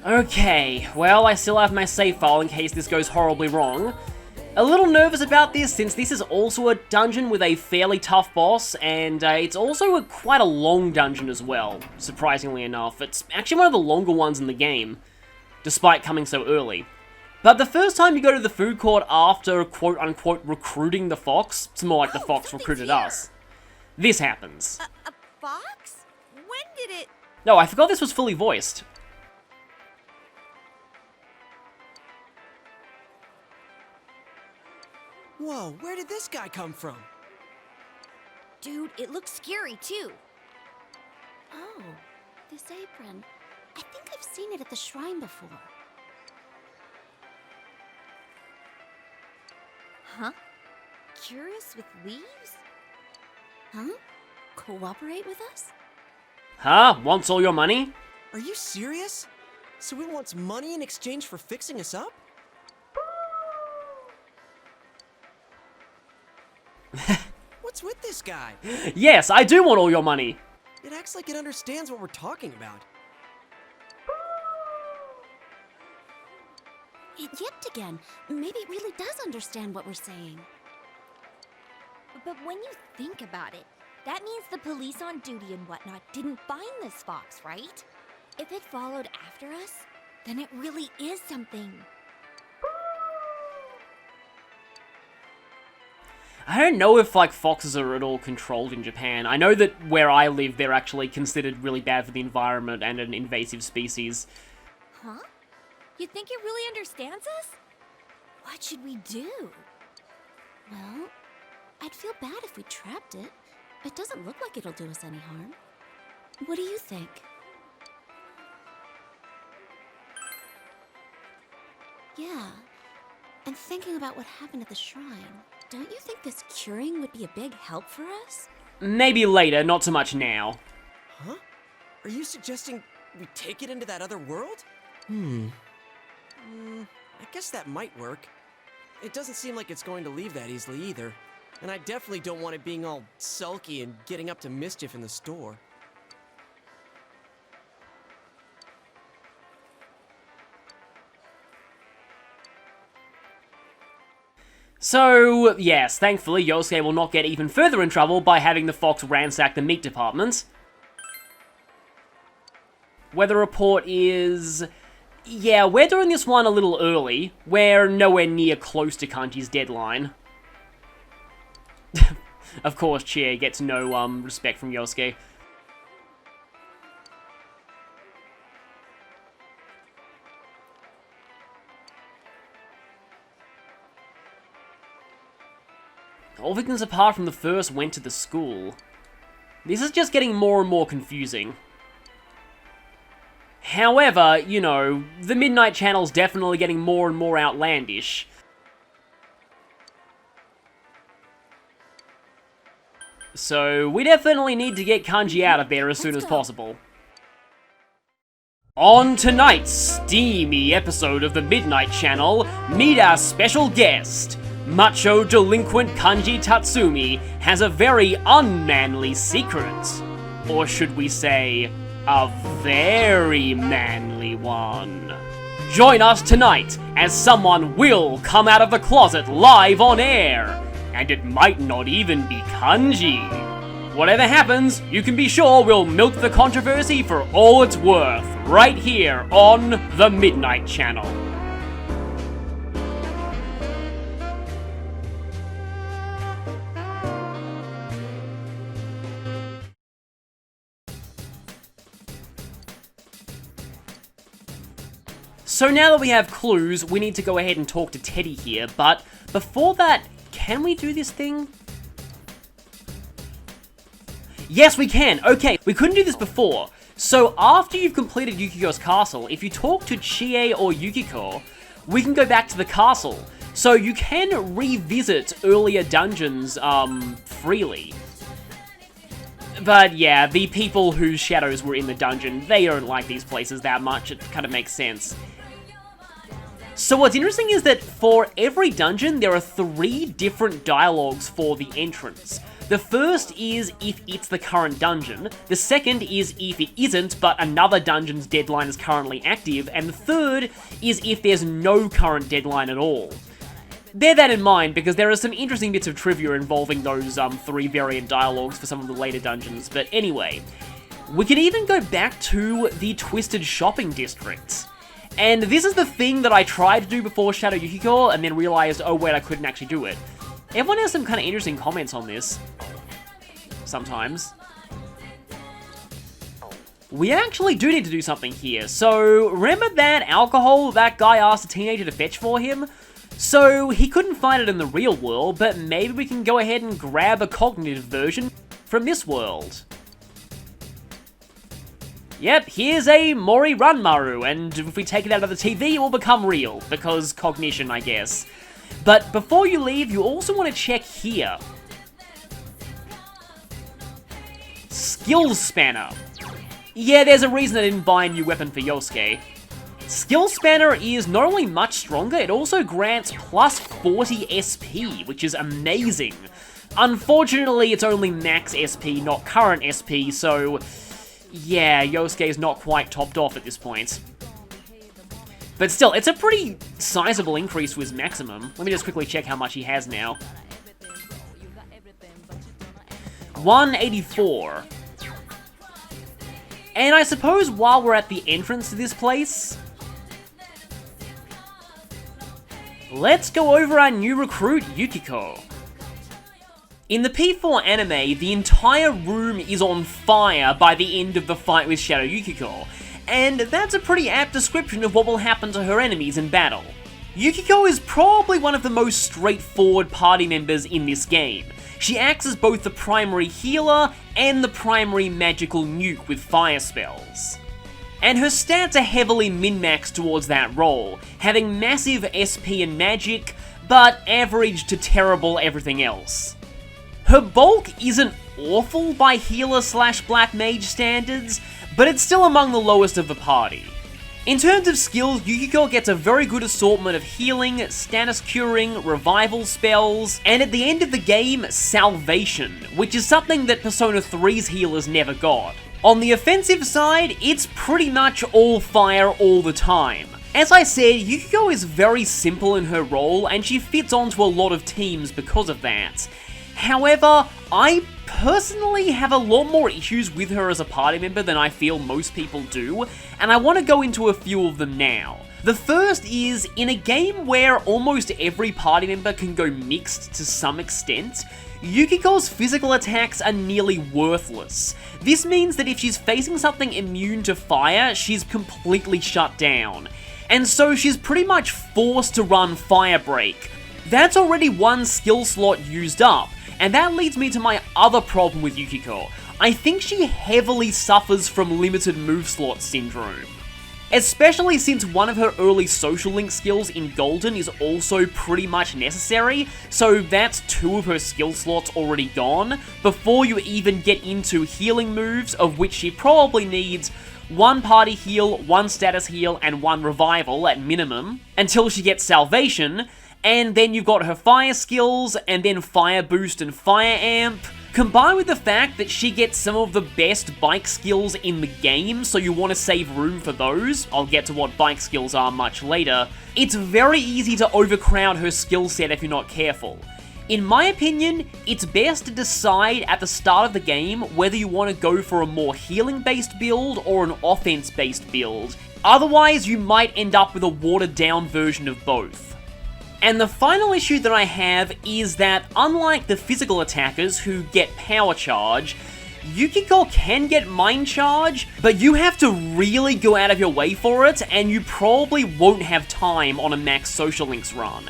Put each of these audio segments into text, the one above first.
Okay, well, I still have my save file in case this goes horribly wrong. A little nervous about this since this is also a dungeon with a fairly tough boss, and it's also quite a long dungeon as well, surprisingly enough. It's actually one of the longer ones in the game, despite coming so early. But the first time you go to the food court after quote-unquote recruiting the fox, it's more like the fox recruited us. This happens. A fox? When did it... No, I forgot this was fully voiced. Whoa, where did this guy come from? Dude, it looks scary too. Oh, this apron. I think I've seen it at the shrine before. Huh? Curious with leaves? Huh? Cooperate with us? Huh? Wants all your money? Are you serious? So he wants money in exchange for fixing us up? What's with this guy? Yes, I do want all your money. It acts like it understands what we're talking about. It yipped again. Maybe it really does understand what we're saying. But when you think about it, that means the police on duty and whatnot didn't find this fox, right? If it followed after us, then it really is something. I don't know if, like, foxes are at all controlled in Japan. I know that where I live, they're actually considered really bad for the environment and an invasive species. Huh? You think it really understands us? What should we do? Well, I'd feel bad if we trapped it. It doesn't look like it'll do us any harm. What do you think? Yeah, and thinking about what happened at the shrine, don't you think this curing would be a big help for us? Maybe later, not so much now. Huh? Are you suggesting we take it into that other world? I guess that might work. It doesn't seem like it's going to leave that easily either. And I definitely don't want it being all sulky and getting up to mischief in the store. So, yes, thankfully Yosuke will not get even further in trouble by having the fox ransack the meat department. Weather report is... yeah, we're doing this one a little early. We're nowhere near close to Kanji's deadline. Of course, Chie gets no, respect from Yosuke. All victims apart from the first went to the school. This is just getting more and more confusing. However, you know, the Midnight Channel's definitely getting more and more outlandish. So, we definitely need to get Kanji out of there as soon as possible. On tonight's steamy episode of the Midnight Channel, meet our special guest. Macho delinquent Kanji Tatsumi has a very unmanly secret. Or should we say, a very manly one. Join us tonight as someone will come out of the closet live on air. And it might not even be Kanji. Whatever happens, you can be sure we'll milk the controversy for all it's worth, right here on the Midnight Channel. So now that we have clues, we need to go ahead and talk to Teddy here, but before that, can we do this thing? Yes, we can! Okay, we couldn't do this before. So after you've completed Yukiko's castle, if you talk to Chie or Yukiko, we can go back to the castle. So you can revisit earlier dungeons, freely. But yeah, the people whose shadows were in the dungeon, they don't like these places that much, it kind of makes sense. So what's interesting is that for every dungeon, there are 3 different dialogues for the entrance. The first is if it's the current dungeon, the second is if it isn't but another dungeon's deadline is currently active, and the third is if there's no current deadline at all. Bear that in mind, because there are some interesting bits of trivia involving those 3 variant dialogues for some of the later dungeons, but anyway. We can even go back to the Twisted Shopping District. And this is the thing that I tried to do before Shadow Yukiko, and then realized, oh wait, I couldn't actually do it. Everyone has some kind of interesting comments on this. Sometimes. We actually do need to do something here. So, remember that alcohol that guy asked a teenager to fetch for him? So, he couldn't find it in the real world, but maybe we can go ahead and grab a cognitive version from this world. Yep, here's a Mori Ranmaru, and if we take it out of the TV, it will become real, because cognition, I guess. But before you leave, you also want to check here. Skills Spanner. Yeah, there's a reason I didn't buy a new weapon for Yosuke. Skill Spanner is not only much stronger, it also grants plus 40 SP, which is amazing. Unfortunately, it's only max SP, not current SP, so yeah, Yosuke is not quite topped off at this point. But still, it's a pretty sizable increase to his maximum. Let me just quickly check how much he has now. 184. And I suppose while we're at the entrance to this place, let's go over our new recruit, Yukiko. In the P4 anime, the entire room is on fire by the end of the fight with Shadow Yukiko, and that's a pretty apt description of what will happen to her enemies in battle. Yukiko is probably one of the most straightforward party members in this game. She acts as both the primary healer and the primary magical nuke with fire spells. And her stats are heavily min-maxed towards that role, having massive SP and magic, but average to terrible everything else. Her bulk isn't awful by healer/black mage standards, but it's still among the lowest of the party. In terms of skills, Yukiko gets a very good assortment of healing, status curing, revival spells, and at the end of the game, salvation, which is something that Persona 3's healers never got. On the offensive side, it's pretty much all fire all the time. As I said, Yukiko is very simple in her role, and she fits onto a lot of teams because of that. However, I personally have a lot more issues with her as a party member than I feel most people do, and I want to go into a few of them now. The first is, in a game where almost every party member can go mixed to some extent, Yukiko's physical attacks are nearly worthless. This means that if she's facing something immune to fire, she's completely shut down. And so she's pretty much forced to run Fire Break. That's already one skill slot used up, and that leads me to my other problem with Yukiko. I think she heavily suffers from limited move slot syndrome. Especially since one of her early social link skills in Golden is also pretty much necessary, so that's 2 of her skill slots already gone, before you even get into healing moves, of which she probably needs 1 party heal, 1 status heal, and 1 revival at minimum, until she gets salvation, and then you've got her fire skills, and then fire boost and fire amp, combined with the fact that she gets some of the best bike skills in the game, so you want to save room for those. I'll get to what bike skills are much later. It's very easy to overcrowd her skill set if you're not careful. In my opinion, it's best to decide at the start of the game whether you want to go for a more healing-based build or an offense-based build. Otherwise, you might end up with a watered-down version of both. And the final issue that I have is that, unlike the physical attackers who get Power Charge, Yukiko can get Mind Charge, but you have to really go out of your way for it, and you probably won't have time on a max Social Links run.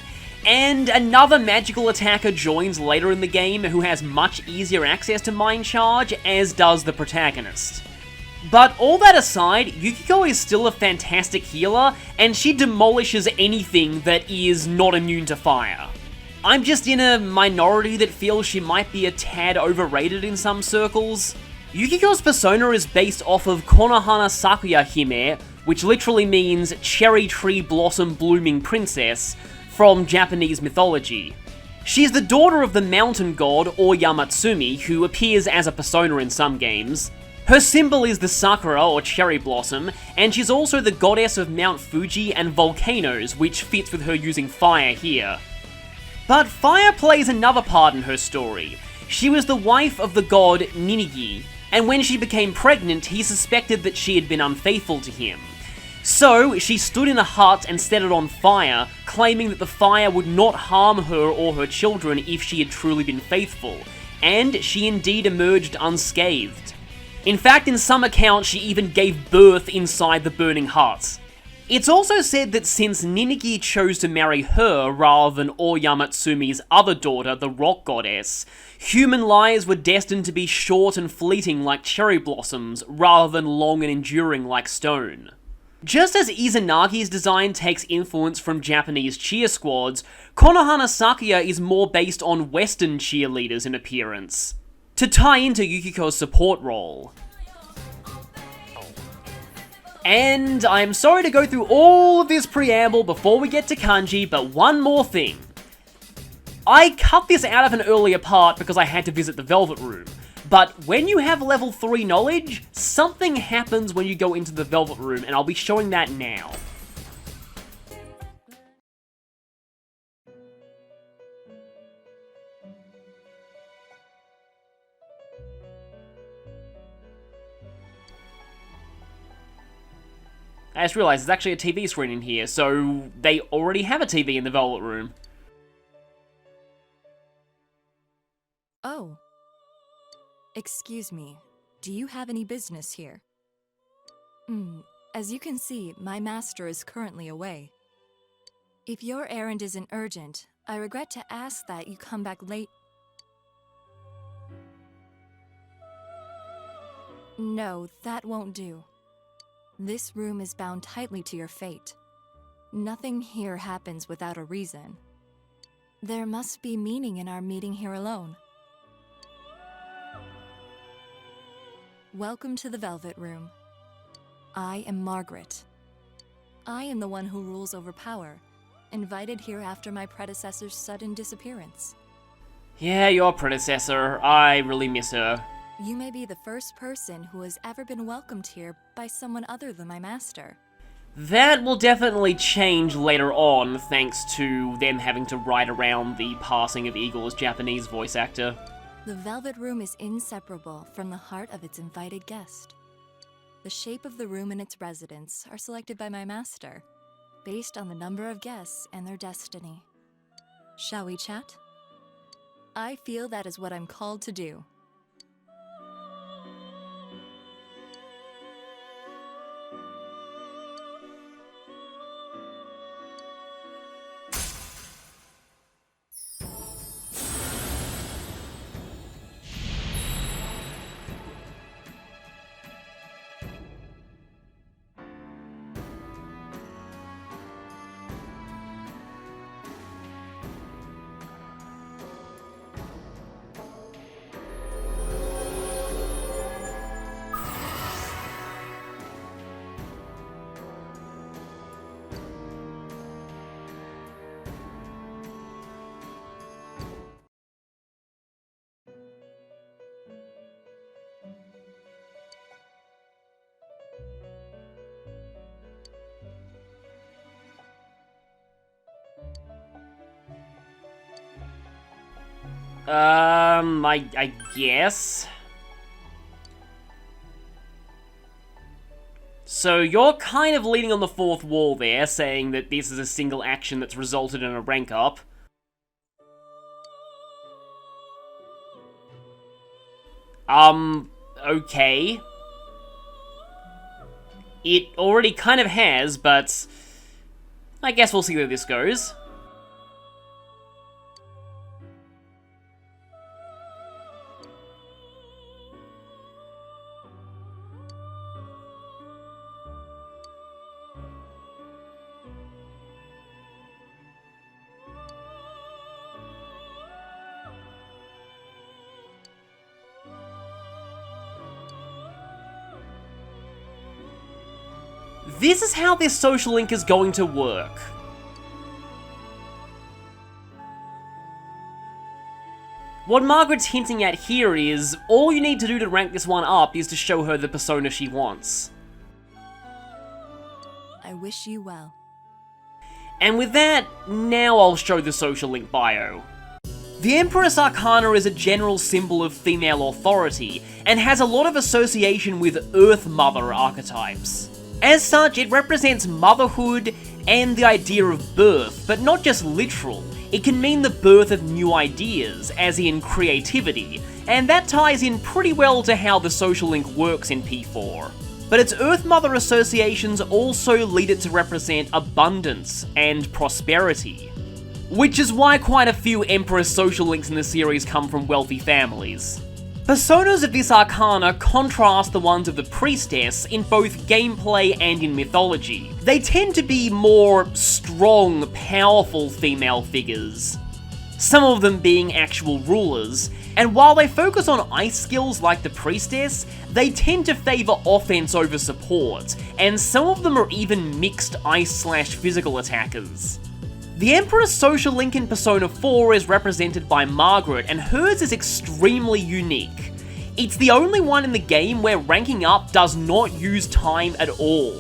And another magical attacker joins later in the game who has much easier access to Mind Charge, as does the protagonist. But all that aside, Yukiko is still a fantastic healer, and she demolishes anything that is not immune to fire. I'm just in a minority that feels she might be a tad overrated in some circles. Yukiko's persona is based off of Konohana Sakuya Hime, which literally means cherry tree blossom blooming princess, from Japanese mythology. She is the daughter of the mountain god Oyamatsumi, who appears as a persona in some games. Her symbol is the sakura or cherry blossom, and she's also the goddess of Mount Fuji and volcanoes, which fits with her using fire here. But fire plays another part in her story. She was the wife of the god Ninigi, and when she became pregnant, he suspected that she had been unfaithful to him. So, she stood in a hut and set it on fire, claiming that the fire would not harm her or her children if she had truly been faithful, and she indeed emerged unscathed. In fact, in some accounts, she even gave birth inside the burning hut. It's also said that since Ninigi chose to marry her rather than Oyamatsumi's other daughter, the rock goddess, human lives were destined to be short and fleeting like cherry blossoms, rather than long and enduring like stone. Just as Izanagi's design takes influence from Japanese cheer squads, Konohana Sakuya is more based on Western cheerleaders in appearance, to tie into Yukiko's support role. And I'm sorry to go through all of this preamble before we get to Kanji, but one more thing. I cut this out of an earlier part because I had to visit the Velvet Room. But when you have level 3 knowledge, something happens when you go into the Velvet Room, and I'll be showing that now. I just realized there's actually a TV screen in here, so they already have a TV in the Velvet Room. Oh. Excuse me, do you have any business here? As you can see, my master is currently away. If your errand isn't urgent, I regret to ask that you come back late. No, that won't do. This room is bound tightly to your fate. Nothing here happens without a reason. There must be meaning in our meeting here alone. Welcome to the Velvet Room. I am Margaret. I am the one who rules over power, invited here after my predecessor's sudden disappearance. Yeah, your predecessor. I really miss her. You may be the first person who has ever been welcomed here by someone other than my master. That will definitely change later on, thanks to them having to ride around the passing of Igor's Japanese voice actor. The Velvet Room is inseparable from the heart of its invited guest. The shape of the room and its residents are selected by my master, based on the number of guests and their destiny. Shall we chat? I feel that is what I'm called to do. I guess. So you're kind of leaning on the fourth wall there, saying that this is a single action that's resulted in a rank up. Okay. It already kind of has, but I guess we'll see where this goes. This is how this social link is going to work. What Margaret's hinting at here is, all you need to do to rank this one up is to show her the persona she wants. I wish you well. And with that, now I'll show the social link bio. The Empress Arcana is a general symbol of female authority, and has a lot of association with Earth Mother archetypes. As such, it represents motherhood and the idea of birth, but not just literal. It can mean the birth of new ideas, as in creativity, and that ties in pretty well to how the social link works in P4. But its Earth Mother associations also lead it to represent abundance and prosperity. Which is why quite a few Empress social links in the series come from wealthy families. Personas of this arcana contrast the ones of the Priestess in both gameplay and in mythology. They tend to be more strong, powerful female figures, some of them being actual rulers, and while they focus on ice skills like the Priestess, they tend to favour offense over support, and some of them are even mixed ice/physical attackers. The Emperor's social link in Persona 4 is represented by Margaret, and hers is extremely unique. It's the only one in the game where ranking up does not use time at all.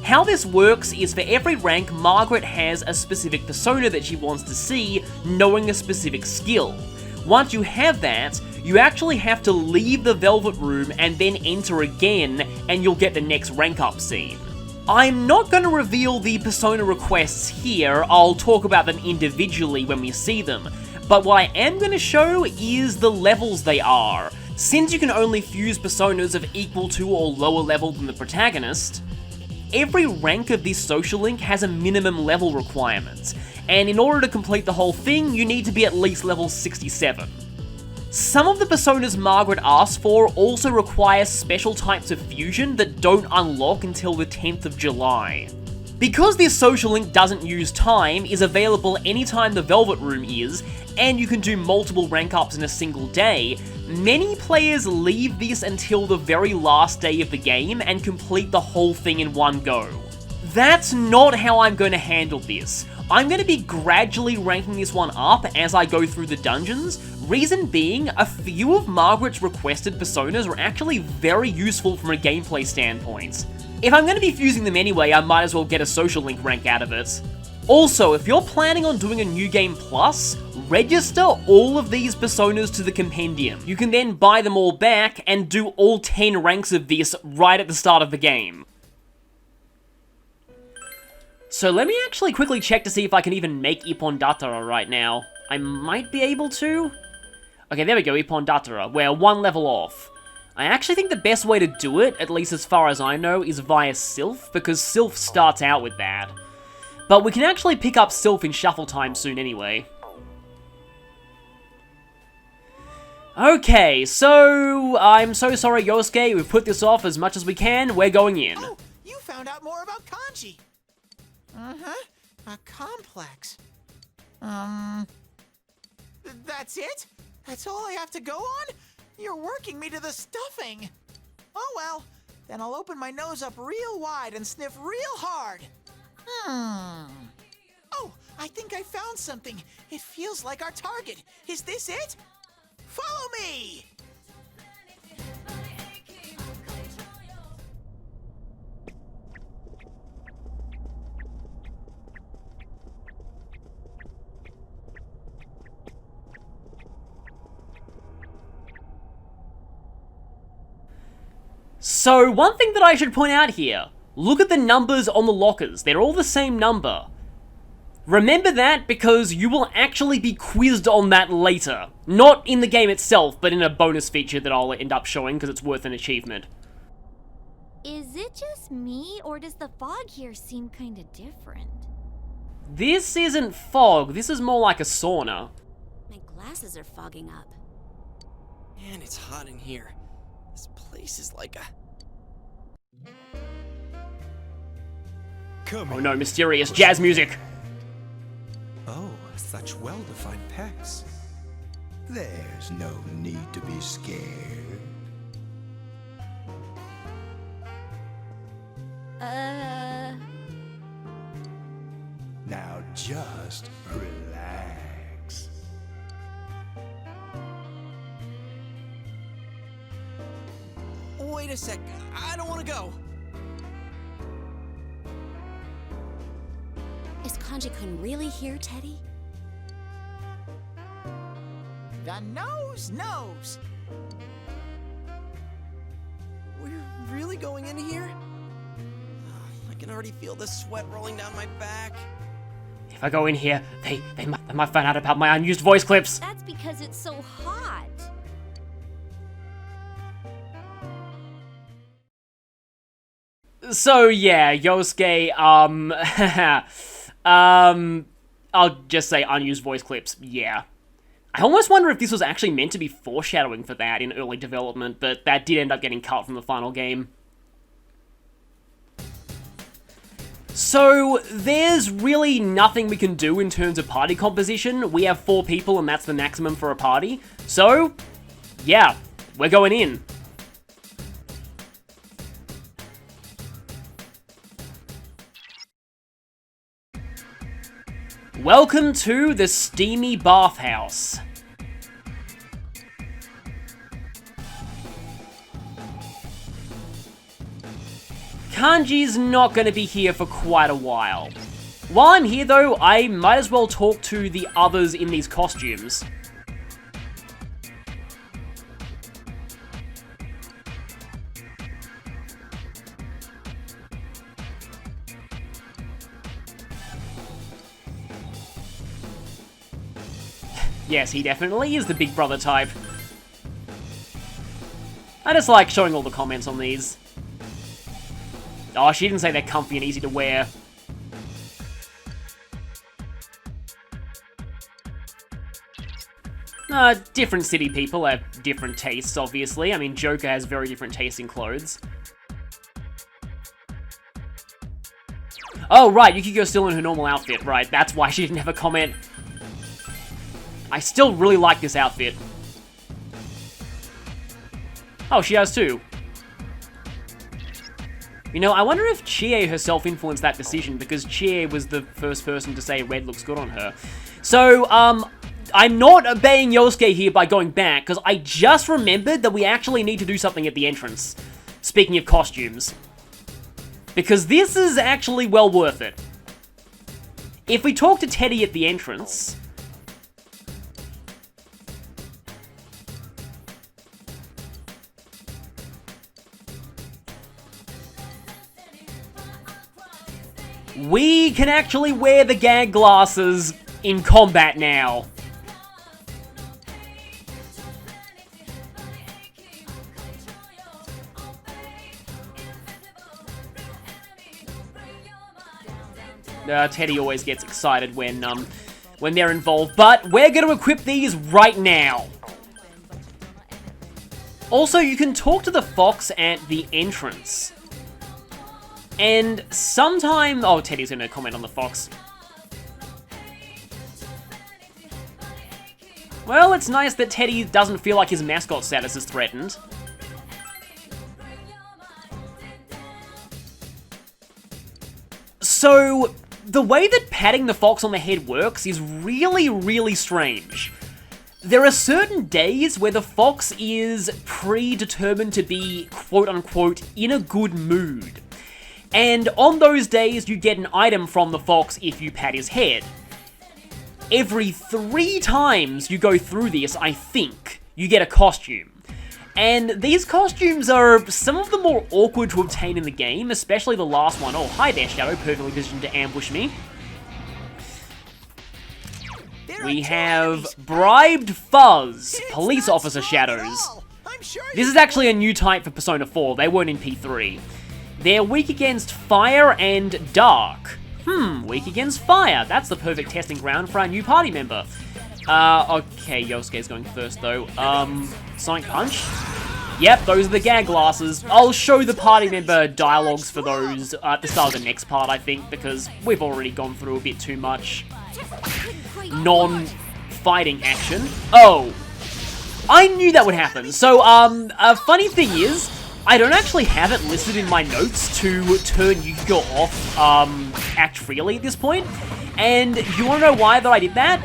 How this works is for every rank, Margaret has a specific persona that she wants to see, knowing a specific skill. Once you have that, you actually have to leave the Velvet Room and then enter again, and you'll get the next rank up scene. I'm not going to reveal the persona requests here, I'll talk about them individually when we see them, but what I am going to show is the levels they are. Since you can only fuse personas of equal to or lower level than the protagonist, every rank of this social link has a minimum level requirement, and in order to complete the whole thing, you need to be at least level 67. Some of the personas Margaret asks for also require special types of fusion that don't unlock until the 10th of July. Because this social link doesn't use time, is available anytime the Velvet Room is, and you can do multiple rank ups in a single day, many players leave this until the very last day of the game and complete the whole thing in one go. That's not how I'm going to handle this. I'm going to be gradually ranking this one up as I go through the dungeons, reason being, a few of Margaret's requested personas are actually very useful from a gameplay standpoint. If I'm going to be fusing them anyway, I might as well get a social link rank out of it. Also, if you're planning on doing a New Game Plus, register all of these personas to the compendium. You can then buy them all back and do all 10 ranks of this right at the start of the game. So let me actually quickly check to see if I can even make Ippon Datara right now. I might be able to. Okay, there we go, Ippon Datara. We're one level off. I actually think the best way to do it, at least as far as I know, is via Sylph, because Sylph starts out with that. But we can actually pick up Sylph in Shuffle Time soon anyway. Okay, so I'm so sorry, Yosuke, we've put this off as much as we can, we're going in. Oh, you found out more about Kanji. A complex. That's it? That's all I have to go on? You're working me to the stuffing. Oh well, then I'll open my nose up real wide and sniff real hard. Oh, I think I found something. It feels like our target. Is this it? Follow me! So, one thing that I should point out here, look at the numbers on the lockers, they're all the same number. Remember that because you will actually be quizzed on that later. Not in the game itself, but in a bonus feature that I'll end up showing because it's worth an achievement. Is it just me, or does the fog here seem kinda different? This isn't fog, this is more like a sauna. My glasses are fogging up. Man, it's hot in here. This place is like a... Come Oh in. no, mysterious jazz music! Oh, such well-defined pecs. There's no need to be scared. Now just relax. wait a sec. I don't want to go. Is Kanji-kun really here, Teddy? The nose knows. We're really going in here? I can already feel the sweat rolling down my back. If I go in here, they might find out about my unused voice clips. That's because it's so hot. So yeah, Yosuke, I'll just say unused voice clips, yeah. I almost wonder if this was actually meant to be foreshadowing for that in early development, but that did end up getting cut from the final game. So, there's really nothing we can do in terms of party composition. We have 4 people and that's the maximum for a party. So, yeah, we're going in. Welcome to the steamy bathhouse. Kanji's not going to be here for quite a while. While I'm here though, I might as well talk to the others in these costumes. Yes, he definitely is the big brother type. I just like showing all the comments on these. Oh, she didn't say they're comfy and easy to wear. Different city people have different tastes, obviously. I mean, Joker has very different tastes in clothes. Oh, right, Yukiko's still in her normal outfit. Right, that's why she didn't have a comment. I still really like this outfit. Oh, she does too. You know, I wonder if Chie herself influenced that decision, because Chie was the first person to say red looks good on her. So, I'm not obeying Yosuke here by going back, because I just remembered that we actually need to do something at the entrance. Speaking of costumes. Because this is actually well worth it. If we talk to Teddy at the entrance... we can actually wear the gag glasses in combat now. Teddy always gets excited when they're involved, but we're going to equip these right now. Also, you can talk to the fox at the entrance. And sometime... oh, Teddy's going to comment on the fox. Well, it's nice that Teddy doesn't feel like his mascot status is threatened. So, the way that patting the fox on the head works is really, really strange. There are certain days where the fox is predetermined to be, quote-unquote, in a good mood. And on those days, you get an item from the fox if you pat his head. Every 3 times you go through this, I think, you get a costume. And these costumes are some of the more awkward to obtain in the game, especially the last one. Oh, hi there, Shadow, perfectly positioned to ambush me. We have Bribed Fuzz, police officer shadows. This is actually a new type for Persona 4, they weren't in P3. They're weak against fire and dark. Weak against fire. That's the perfect testing ground for our new party member. Okay, Yosuke's going first though. Sonic Punch? Yep, those are the gag glasses. I'll show the party member dialogues for those at the start of the next part, I think, because we've already gone through a bit too much non-fighting action. Oh, I knew that would happen. So, a funny thing is, I don't actually have it listed in my notes to turn Yukiko off, Act Freely at this point. And you wanna know why that I did that?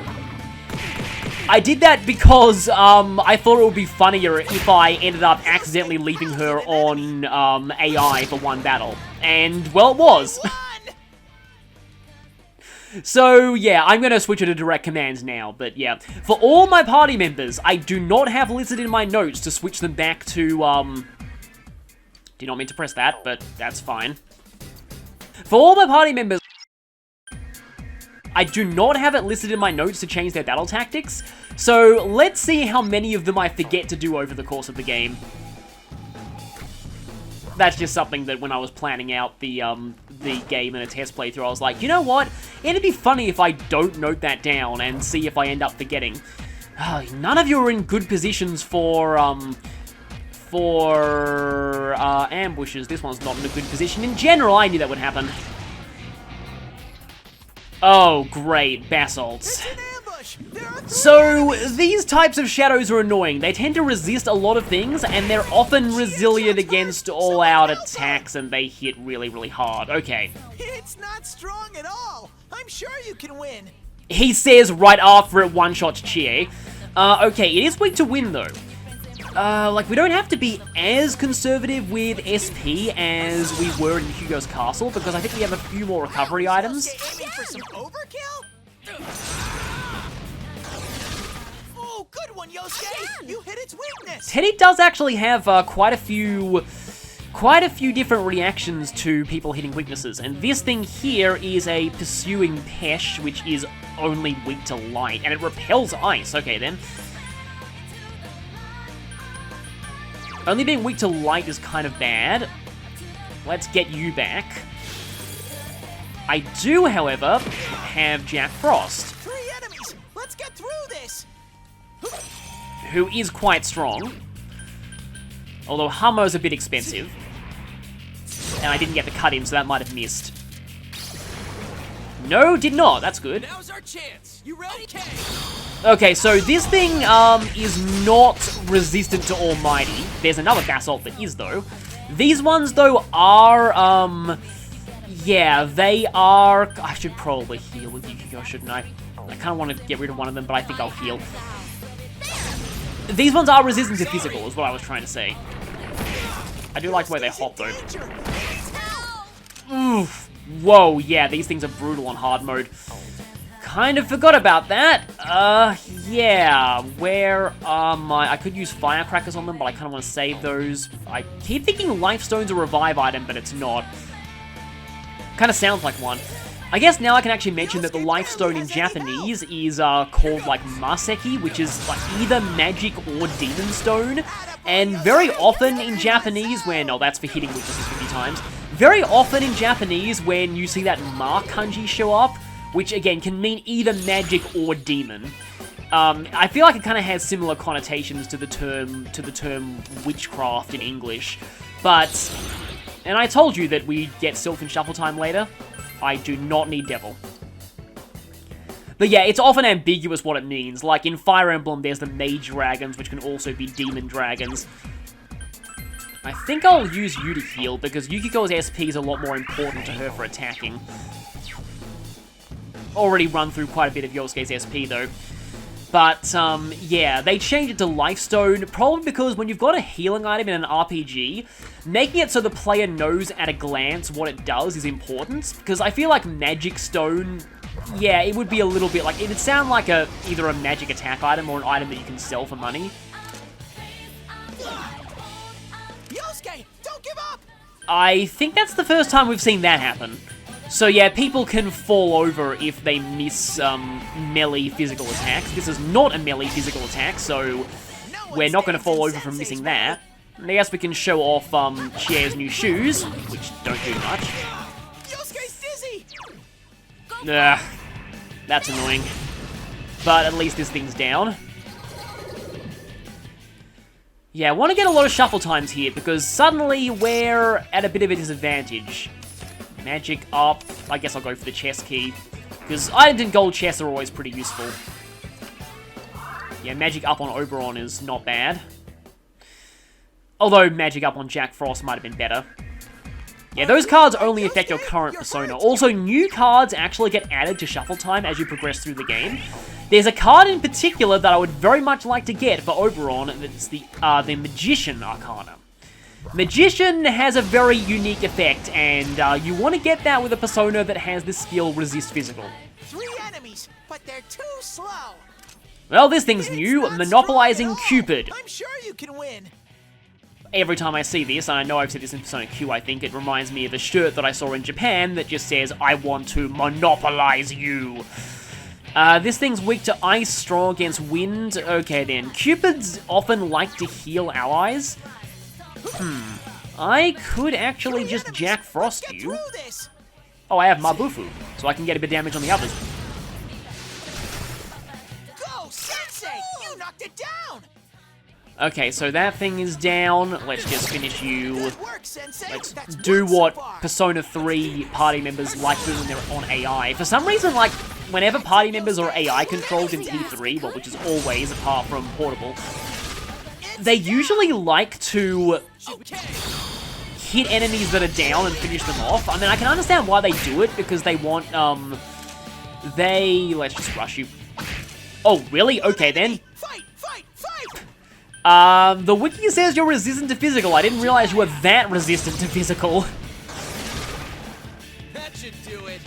I did that because I thought it would be funnier if I ended up accidentally leaving her on AI for one battle. And, well, it was. So, yeah, I'm going to switch her to direct commands now, but yeah. For all my party members, I do not have listed in my notes to switch them back to, do not mean to press that, but that's fine. For all my party members, I do not have it listed in my notes to change their battle tactics, so let's see how many of them I forget to do over the course of the game. That's just something that when I was planning out the game in a test playthrough, I was like, you know what? It'd be funny if I don't note that down and see if I end up forgetting. None of you are in good positions for ambushes. This one's not in a good position. In general, I knew that would happen. Oh, great. Basalts. So, these types of shadows are annoying. They tend to resist a lot of things, and they're often resilient against all-out attacks, and they hit really, really hard. Okay. It's not strong at all. I'm sure you can win. He says right after it one-shots Chie. Okay, it is weak to win, though. Like, we don't have to be as conservative with SP as we were in Hugo's Castle, because I think we have a few more recovery items. Aiming for some overkill? Oh, good one, Yosuke! You hit its weakness! Teddy does actually have quite a few different reactions to people hitting weaknesses, and this thing here is a Pursuing Pesh, which is only weak to light, and it repels ice. Okay, then. Only being weak to light is kind of bad. Let's get you back. I do, however, have Jack Frost. 3 enemies! Let's get through this! Who is quite strong. Although Hummo's a bit expensive. And I didn't get the cut in, so that might have missed. No, did not. That's good. Now's our chance. You ready? Okay, so this thing is not resistant to Almighty. There's another Basalt that is, though. These ones, though, are, yeah, they are... I should probably heal with Yukiko, shouldn't I? I kind of want to get rid of one of them, but I think I'll heal. These ones are resistant to physical, is what I was trying to say. I do like the way they hop, though. Oof. Whoa, yeah, these things are brutal on hard mode. Kind of forgot about that. Yeah, where are my... I could use firecrackers on them, but I kind of want to save those. I keep thinking Life Stone's a revive item, but it's not. Kind of sounds like one. I guess now I can actually mention that the Life Stone in Japanese is called, like, Maseki, which is, like, either magic or demon stone. And very often in Japanese, when... Oh, that's for hitting weaknesses 50 times. Very often in Japanese, when you see that Ma kanji show up, which, again, can mean either magic or demon. I feel like it kind of has similar connotations to the term witchcraft in English. But, and I told you that we'd get Sylph and Shuffle Time later. I do not need Devil. But yeah, it's often ambiguous what it means. Like in Fire Emblem, there's the Mage Dragons, which can also be Demon Dragons. I think I'll use you to heal, because Yukiko's SP is a lot more important to her for attacking. Already run through quite a bit of Yosuke's SP, though. But, yeah, they changed it to Life Stone, probably because when you've got a healing item in an RPG, making it so the player knows at a glance what it does is important, because I feel like Magic Stone, yeah, it would be a little bit like, it would sound like either a magic attack item or an item that you can sell for money. Yosuke, don't give up! I think that's the first time we've seen that happen. So yeah, people can fall over if they miss melee physical attacks. This is not a melee physical attack, so we're not going to fall over from missing that. And I guess we can show off Chie's new shoes, which don't do much. Yosuke's dizzy! Ugh, that's annoying. But at least this thing's down. Yeah, I want to get a lot of shuffle times here, because suddenly we're at a bit of a disadvantage. Magic up. I guess I'll go for the chest key, because items in gold chests are always pretty useful. Yeah, magic up on Oberon is not bad. Although magic up on Jack Frost might have been better. Yeah, those cards only affect your current persona. Also, new cards actually get added to shuffle time as you progress through the game. There's a card in particular that I would very much like to get for Oberon, and it's the Magician Arcana. Magician has a very unique effect, and you want to get that with a persona that has the skill Resist Physical. 3 enemies, but they're too slow. Well, this thing's It's new, not Monopolizing strong at all. Cupid. I'm sure you can win. Every time I see this, and I know I've said this in Persona Q, I think, it reminds me of a shirt that I saw in Japan that just says, I want to monopolize you. This thing's weak to ice, strong against wind. Okay then, Cupids often like to heal allies. I could actually just Jack Frost Get you. through this. Oh, I have Mabufu, so I can get a bit of damage on the others. Go, Sensei! You knocked it down. Okay, so that thing is down. Let's just finish you. Good work, Sensei. Let's That's do one so what far. Persona 3 party members like doing when they're on AI. For some reason, like, whenever party members are AI controlled in T3, well, which is always apart from Portable, they usually like to Okay. hit enemies that are down and finish them off. I mean, I can understand why they do it, because they want, let's just rush you. Oh, really? Okay, then. Fight! Fight! Fight! The wiki says you're resistant to physical. I didn't realize you were that resistant to physical. That should do it.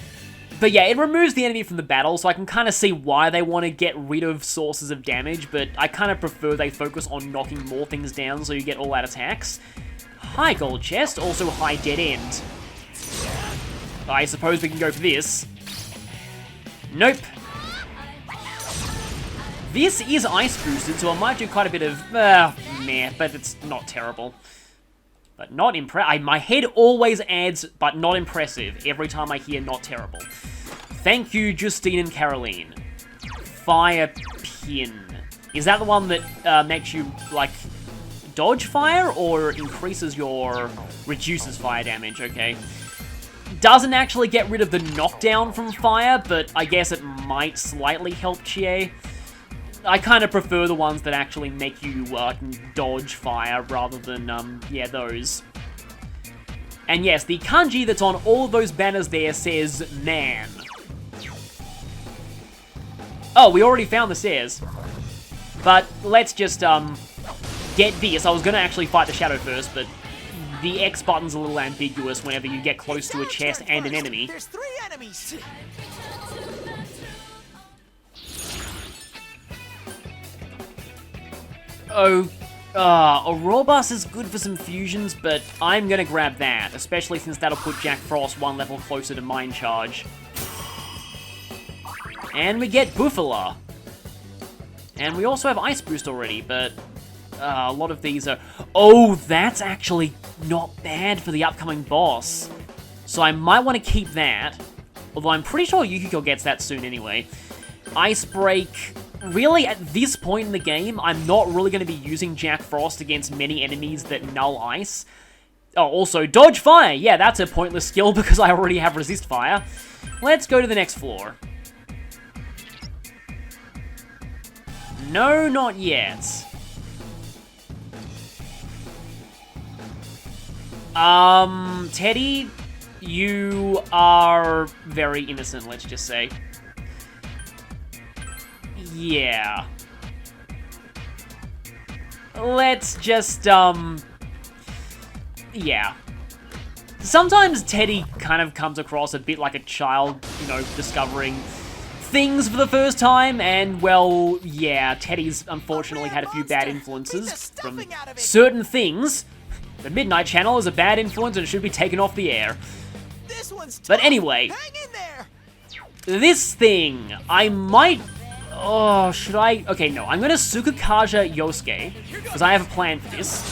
But yeah, it removes the enemy from the battle, so I can kind of see why they want to get rid of sources of damage, but I kind of prefer they focus on knocking more things down so you get all out attacks. High gold chest, also high dead end. I suppose we can go for this. Nope. This is ice boosted, so I might do quite a bit of, meh, but it's not terrible. But not my head always adds, but not impressive, every time I hear not terrible. Thank you, Justine and Caroline. Fire Pin. Is that the one that makes you, like, dodge fire, or increases your, reduces fire damage? Okay. Doesn't actually get rid of the knockdown from fire, but I guess it might slightly help Chie. I kind of prefer the ones that actually make you dodge fire rather than, yeah, those. And yes, the kanji that's on all those banners there says man. Oh, we already found the stairs. But let's just, get this. I was going to actually fight the shadow first, but the X button's a little ambiguous whenever you get close to a chest and an enemy. There's 3 enemies. Oh, Ouroboros is good for some fusions, but I'm gonna grab that, especially since that'll put Jack Frost 1 level closer to Mind Charge. And we get Bufala. And we also have Ice Boost already, but a lot of these are... Oh, that's actually not bad for the upcoming boss. So I might want to keep that, although I'm pretty sure Yukiko gets that soon anyway. Ice Break... Really, at this point in the game, I'm not really going to be using Jack Frost against many enemies that null ice. Oh, also, Dodge Fire! Yeah, that's a pointless skill because I already have Resist Fire. Let's go to the next floor. No, not yet. Teddy, you are very innocent, let's just say. Yeah. Let's just, yeah. Sometimes Teddy kind of comes across a bit like a child, you know, discovering things for the first time, and, well, yeah, Teddy's unfortunately had a few bad influences from certain things. The Midnight Channel is a bad influence and should be taken off the air. This one's tough. But anyway, Hang in there. this thing, I might... Oh, should I? Okay, no. I'm gonna Sukukaja Yosuke, because I have a plan for this.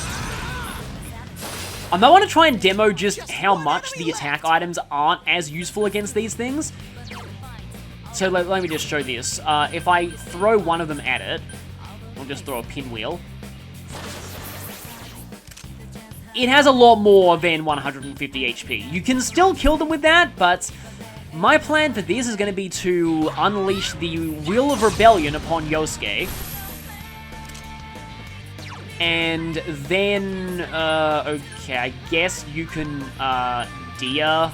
I might want to try and demo just how much the attack items aren't as useful against these things. So let me just show this. If I throw one of them at it, I'll just throw a pinwheel. It has a lot more than 150 HP. You can still kill them with that, but... My plan for this is going to be to unleash the Wheel of Rebellion upon Yosuke. And then, okay, I guess you can, Dia.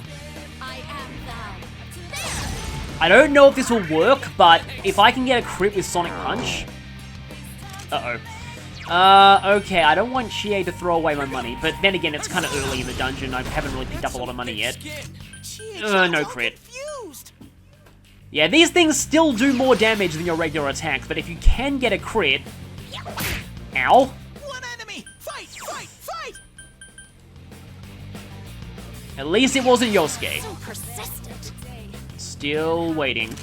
I don't know if this will work, but if I can get a crit with Sonic Punch... okay, I don't want Chie to throw away my money, but then again, it's kind of early in the dungeon. I haven't really picked up a lot of money yet. No crit. Yeah, these things still do more damage than your regular attacks, but if you can get a crit... Ow. One enemy! Fight! Fight! Fight! At least it wasn't Yosuke. So persistent. Still waiting.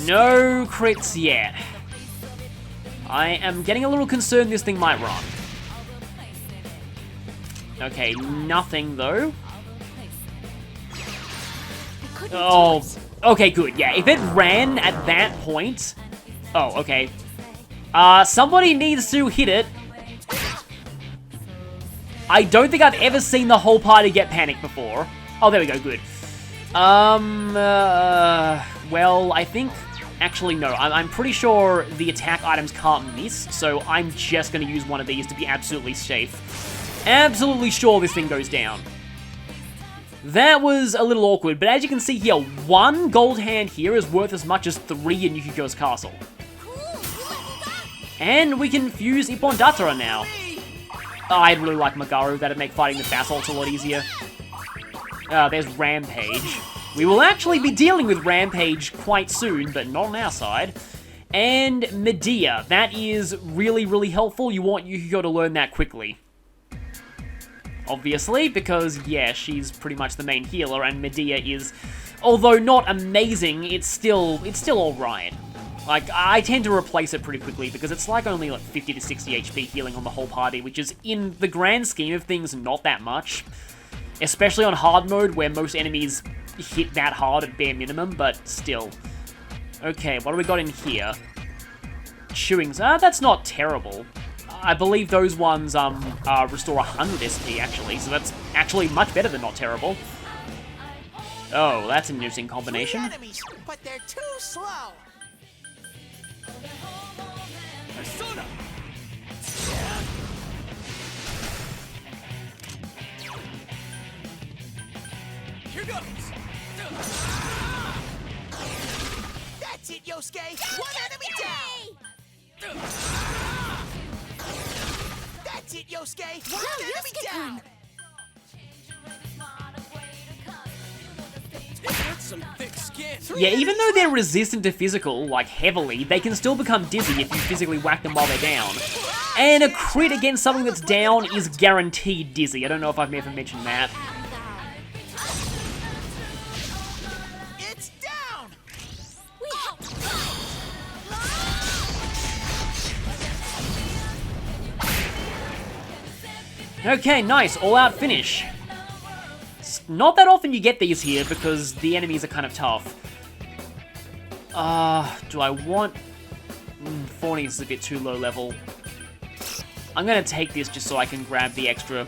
No crits yet. I am getting a little concerned this thing might run. Okay, nothing though. Oh, okay, good. Yeah, if it ran at that point... Oh, okay. Somebody needs to hit it. I don't think I've ever seen the whole party get panicked before. Oh, there we go, good. Well, I think... Actually, no. I'm pretty sure the attack items can't miss, so I'm just going to use one of these to be absolutely safe. Absolutely sure this thing goes down. That was a little awkward, but as you can see here, 1 gold hand here is worth as much as 3 in Yukiko's castle. And we can fuse Ippon Datara now. Oh, I'd really like Magaru. That'd make fighting the basalts a lot easier. There's Rampage. We will actually be dealing with Rampage quite soon, but not on our side. And Medea. That is really, really helpful. You want Yukiko to learn that quickly. Obviously, because, yeah, she's pretty much the main healer, and Medea is, although not amazing, it's still alright. Like, I tend to replace it pretty quickly, because it's like only like 50 to 60 HP healing on the whole party, which is, in the grand scheme of things, not that much. Especially on hard mode, where most enemies hit that hard at bare minimum, but still. Okay, what do we got in here? Chewings. That's not terrible. I believe those ones restore 100 SP, actually, so that's actually much better than not terrible. Oh, that's an interesting combination. 3 enemies, but they're too slow. Persona! Here goes! That's it, Yosuke! 1 enemy down! That's it, Yosuke! 1 enemy down! That's some thick skin. Yeah, even though they're resistant to physical, like heavily, they can still become dizzy if you physically whack them while they're down. And a crit against something that's down is guaranteed dizzy. I don't know if I've ever mentioned that. It's down! Okay, nice, all-out finish. It's not that often you get these here because the enemies are kind of tough. Do I want... Fawny is a bit too low level. I'm gonna take this just so I can grab the extra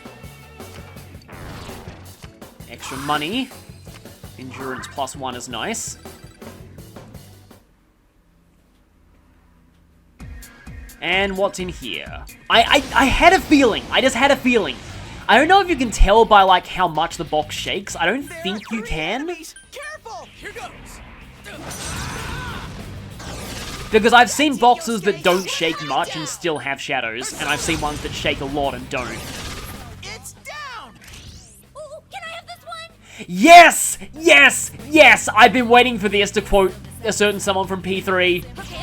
money. Endurance +1 is nice. And what's in here? I had a feeling. I just had a feeling. I don't know if you can tell by, like, how much the box shakes. I don't think you can. Enemies. Careful! Here goes! Because I've seen boxes that don't shake much and still have shadows, and I've seen ones that shake a lot and don't. It's down! Ooh, can I have this one? Yes! Yes! Yes! I've been waiting for this, to quote a certain someone from P3. Okay.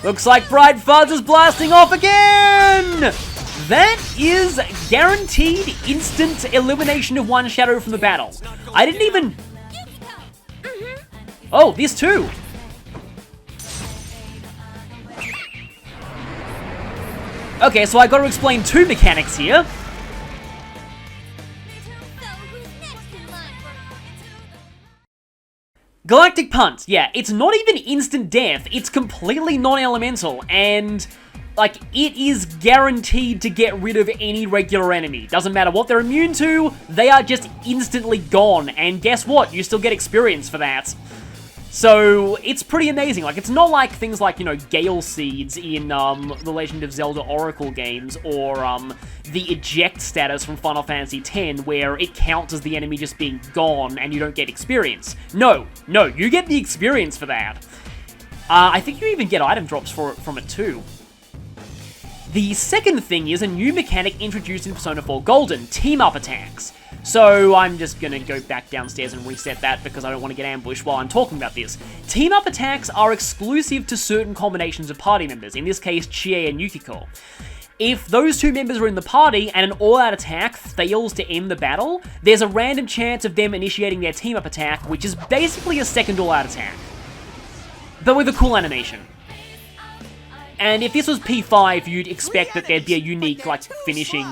Looks like Bright Fuzz is blasting off again! That is guaranteed instant elimination of one shadow from the battle. I didn't even... Oh, these two! Okay, so I gotta explain 2 mechanics here. So who's next in line for... Galactic Punt, yeah, it's not even instant death, it's completely non-elemental, and, like, it is guaranteed to get rid of any regular enemy. Doesn't matter what they're immune to, they are just instantly gone, and guess what? You still get experience for that. So, it's pretty amazing. Like, it's not like things like, you know, Gale Seeds in, the Legend of Zelda Oracle games, or, the eject status from Final Fantasy X, where it counts as the enemy just being gone and you don't get experience. No, you get the experience for that. I think you even get item drops from it too. The second thing is a new mechanic introduced in Persona 4 Golden, team-up attacks. So I'm just gonna go back downstairs and reset that because I don't want to get ambushed while I'm talking about this. Team-up attacks are exclusive to certain combinations of party members, in this case Chie and Yukiko. If those two members are in the party and an all-out attack fails to end the battle, there's a random chance of them initiating their team-up attack, which is basically a second all-out attack, but with a cool animation. And if this was P5, you'd expect that there'd be a unique, like, finishing,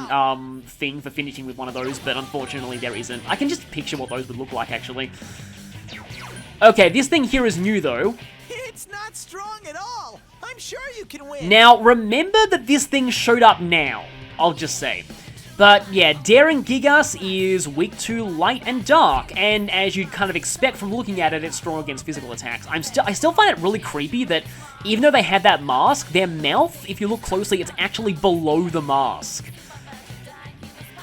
thing for finishing with one of those, but unfortunately there isn't. I can just picture what those would look like, actually. Okay, this thing here is new, though. It's not strong at all. I'm sure you can win. Now, remember that this thing showed up now, I'll just say. But yeah, Daring Gigas is weak to light and dark, and as you'd kind of expect from looking at it, it's strong against physical attacks. I still find it really creepy that even though they had that mask, their mouth, if you look closely, it's actually below the mask.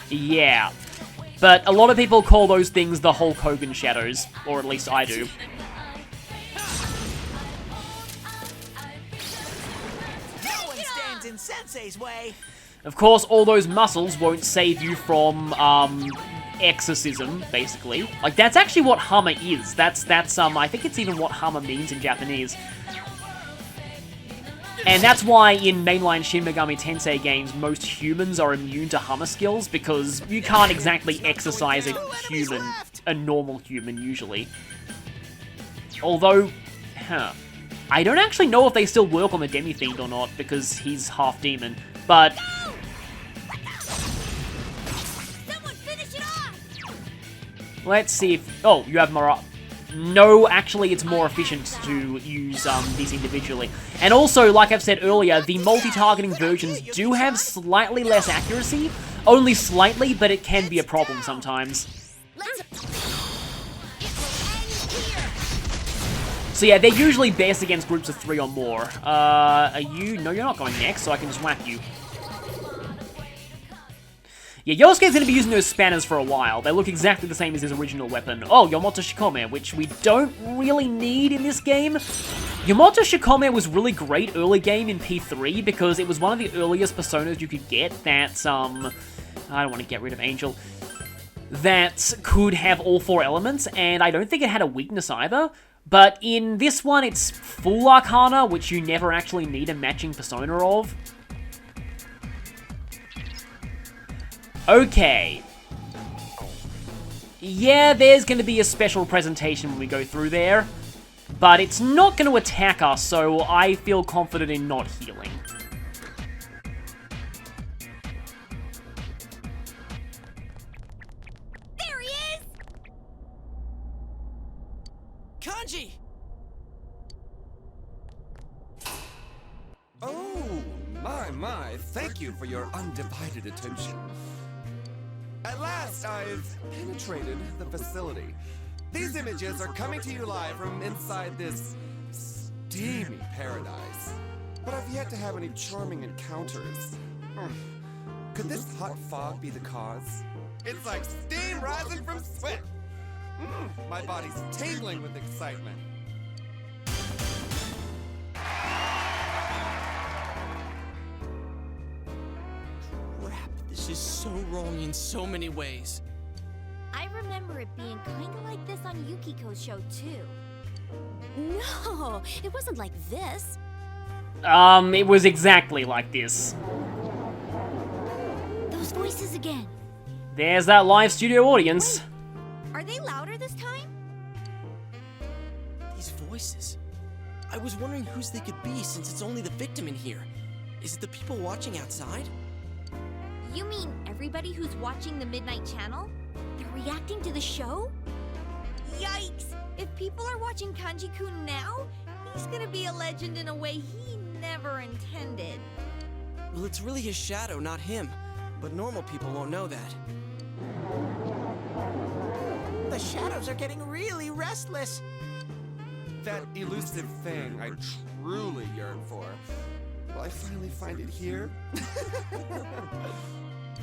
Yeah. But a lot of people call those things the Hulk Hogan shadows, or at least I do. No one stands in Sensei's way. Of course, all those muscles won't save you from, exorcism, basically. Like, that's actually what Hama is. That's, I think it's even what Hama means in Japanese. And that's why in mainline Shin Megami Tensei games, most humans are immune to Hama skills, because you can't exactly exercise a normal human, usually. Although, I don't actually know if they still work on the Demi-Fiend or not, because he's half demon, but... Let's see if... Oh, you have more... No, actually, it's more efficient to use these individually. And also, like I've said earlier, the multi-targeting versions do have slightly less accuracy. Only slightly, but it can be a problem sometimes. So yeah, they're usually best against groups of 3 or more. Are you... No, you're not going next, so I can just whack you. Yeah, Yosuke's gonna be using those spanners for a while. They look exactly the same as his original weapon. Oh, Yomoto Shikome, which we don't really need in this game. Yomoto Shikome was really great early game in P3 because it was one of the earliest personas you could get that, I don't want to get rid of Angel, that could have all 4 elements, and I don't think it had a weakness either. But in this one, it's full Arcana, which you never actually need a matching persona of. Okay. Yeah, there's going to be a special presentation when we go through there, but it's not going to attack us, so I feel confident in not healing. There he is! Kanji! Oh, my, thank you for your undivided attention. At last, I've penetrated the facility. These images are coming to you live from inside this steamy paradise. But I've yet to have any charming encounters. Could this hot fog be the cause? It's like steam rising from sweat. My body's tingling with excitement. This is so wrong in so many ways. I remember it being kinda like this on Yukiko's show, too. No, it wasn't like this. It was exactly like this. Those voices again. There's that live studio audience. Are they louder this time? These voices. I was wondering whose they could be since it's only the victim in here. Is it the people watching outside? You mean everybody who's watching the Midnight Channel? They're reacting to the show? Yikes! If people are watching Kanji-kun now, he's gonna be a legend in a way he never intended. Well, it's really his shadow, not him. But normal people won't know that. The shadows are getting really restless. that elusive thing I truly yearn for. Will I finally find it here?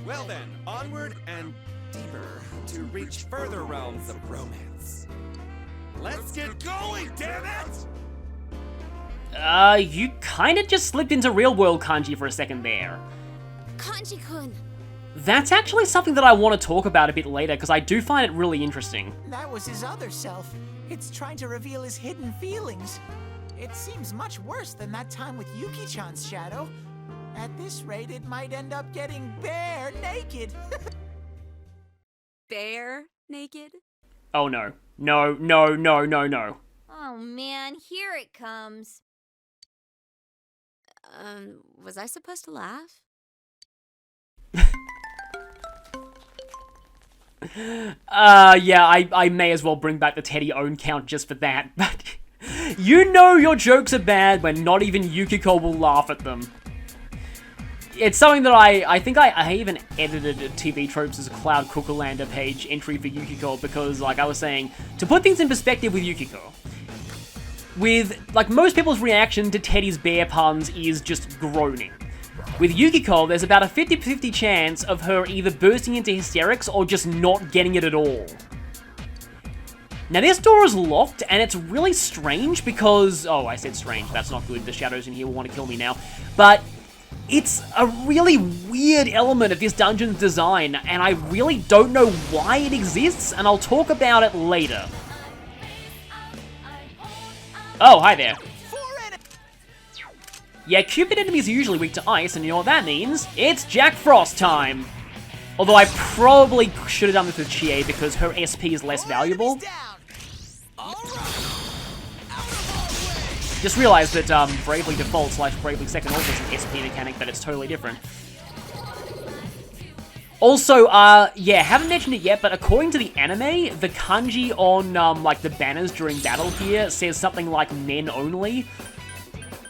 Well then, onward and deeper to reach further realms of romance. Let's get going, damn it! You kinda just slipped into real-world Kanji for a second there. Kanji-kun. That's actually something that I want to talk about a bit later, because I do find it really interesting. That was his other self. It's trying to reveal his hidden feelings. It seems much worse than that time with Yuki-chan's shadow. At this rate, it might end up getting bare naked. Bare naked? Oh no. No, no, no, no, no. Oh man, here it comes. Was I supposed to laugh? Yeah, I may as well bring back the Teddy own count just for that, but you know your jokes are bad when not even Yukiko will laugh at them. It's something that I think I even edited a TV Tropes as a Cloud Cookerlander page entry for Yukiko because, like I was saying, to put things in perspective with Yukiko, with, like, most people's reaction to Teddy's bear puns is just groaning. With Yukiko, there's about a 50-50 chance of her either bursting into hysterics or just not getting it at all. Now this door is locked, and it's really strange because... Oh, I said strange, that's not good, the shadows in here will want to kill me now. But it's a really weird element of this dungeon's design, and I really don't know why it exists, and I'll talk about it later. Oh, hi there. Yeah, Cupid enemies are usually weak to ice, and you know what that means? It's Jack Frost time! Although I probably should have done this with Chie because her SP is less valuable. Just realized that Bravely Default / Bravely Second also is an SP mechanic, but it's totally different. Also, yeah, haven't mentioned it yet, but according to the anime, the kanji on, like, the banners during battle here says something like men only.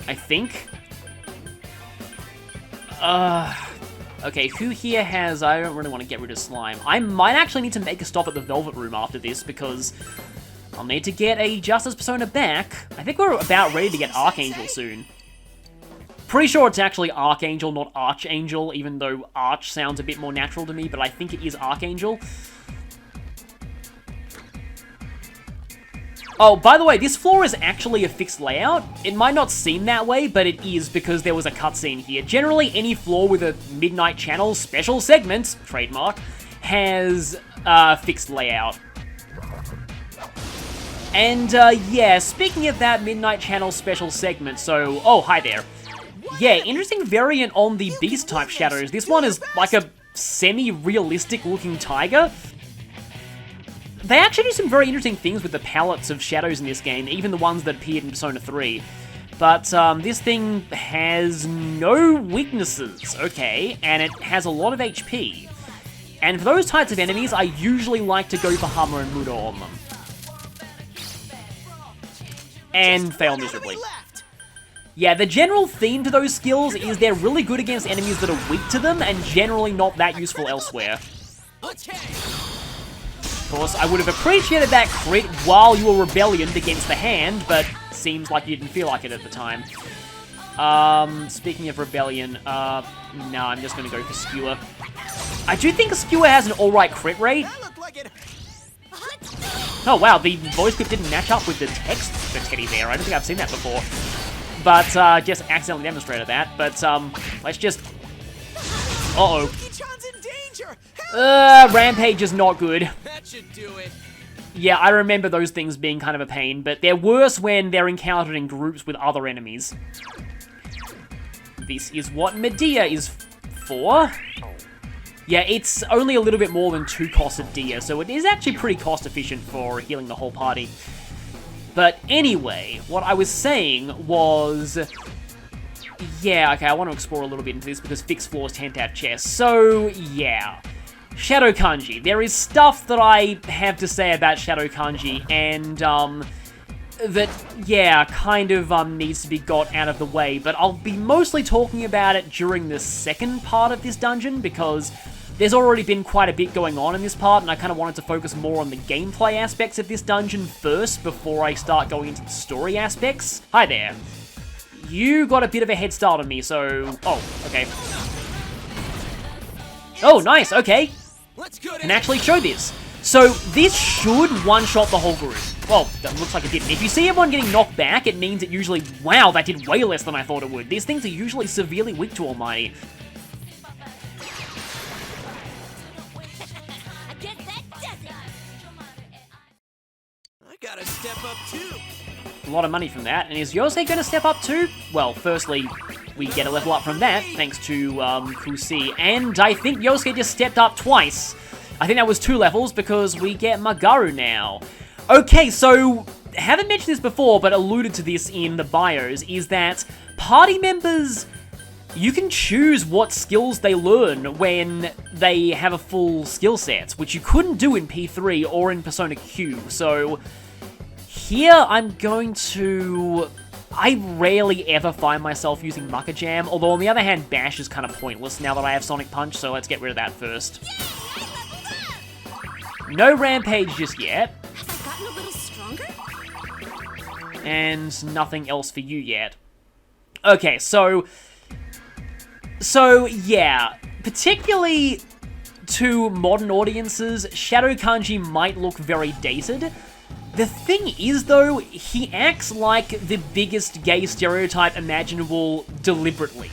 I think. Okay, who here has... I don't really want to get rid of slime. I might actually need to make a stop at the Velvet Room after this, because I'll need to get a Justice Persona back. I think we're about ready to get Archangel soon. Pretty sure it's actually Archangel, not Archangel, even though Arch sounds a bit more natural to me, but I think it is Archangel. Oh, by the way, this floor is actually a fixed layout. It might not seem that way, but it is because there was a cutscene here. Generally, any floor with a Midnight Channel special segment, trademark, has a fixed layout. And, yeah, speaking of that Midnight Channel special segment, so... Oh, hi there. Yeah, interesting variant on the Beast-type shadows. This one is like a semi-realistic looking tiger. They actually do some very interesting things with the palettes of shadows in this game, even the ones that appeared in Persona 3. But this thing has no weaknesses, okay, and it has a lot of HP. And for those types of enemies, I usually like to go for Hammer and Mudo on them. And fail miserably. Yeah, the general theme to those skills is they're really good against enemies that are weak to them, and generally not that useful elsewhere. Of course, I would have appreciated that crit while you were rebellioned against the hand, but seems like you didn't feel like it at the time. Speaking of rebellion, no, I'm just gonna go for Skewer. I do think Skewer has an alright crit rate. Oh wow, the voice clip didn't match up with the text for Teddy there. I don't think I've seen that before. But, just accidentally demonstrated that. But, let's just... Uh-oh. Rampage is not good. That should do it. Yeah, I remember those things being kind of a pain, but they're worse when they're encountered in groups with other enemies. This is what Medea is for. Yeah, it's only a little bit more than 2 costs of Dia, so it is actually pretty cost efficient for healing the whole party. But anyway, what I was saying was... Yeah, okay, I want to explore a little bit into this because fixed floors tend to have chests. So, yeah. Shadow Kanji. There is stuff that I have to say about Shadow Kanji, and, that, yeah, kind of, needs to be got out of the way, but I'll be mostly talking about it during the second part of this dungeon, because there's already been quite a bit going on in this part, and I kind of wanted to focus more on the gameplay aspects of this dungeon first before I start going into the story aspects. Hi there. You got a bit of a head start on me, so... Oh, okay. Oh, nice, okay. Can actually show this. So, this should one-shot the whole group. Well, that looks like it didn't. If you see everyone getting knocked back, it means it usually... Wow, that did way less than I thought it would. These things are usually severely weak to Almighty. I gotta step up too. A lot of money from that. And is Yosei going to step up too? Well, firstly, we get a level up from that, thanks to Kusi. And I think Yosuke just stepped up twice. I think that was 2 levels because we get Magaru now. Okay, so, haven't mentioned this before, but alluded to this in the bios, is that party members, you can choose what skills they learn when they have a full skill set, which you couldn't do in P3 or in Persona Q. So, here I'm going to... I rarely ever find myself using Mucka Jam, although on the other hand, Bash is kind of pointless now that I have Sonic Punch, so let's get rid of that first. No Rampage just yet. Have I gotten a little stronger? And nothing else for you yet. Okay, so yeah, particularly to modern audiences, Shadow Kanji might look very dated. The thing is, though, he acts like the biggest gay stereotype imaginable deliberately.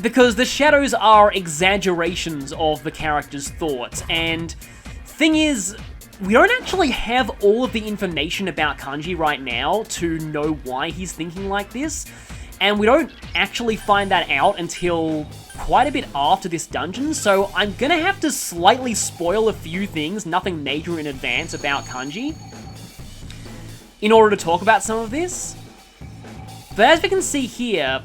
Because the shadows are exaggerations of the character's thoughts, and thing is, we don't actually have all of the information about Kanji right now to know why he's thinking like this, and we don't actually find that out until quite a bit after this dungeon, so I'm gonna have to slightly spoil a few things, nothing major in advance, about Kanji, in order to talk about some of this. But as we can see here,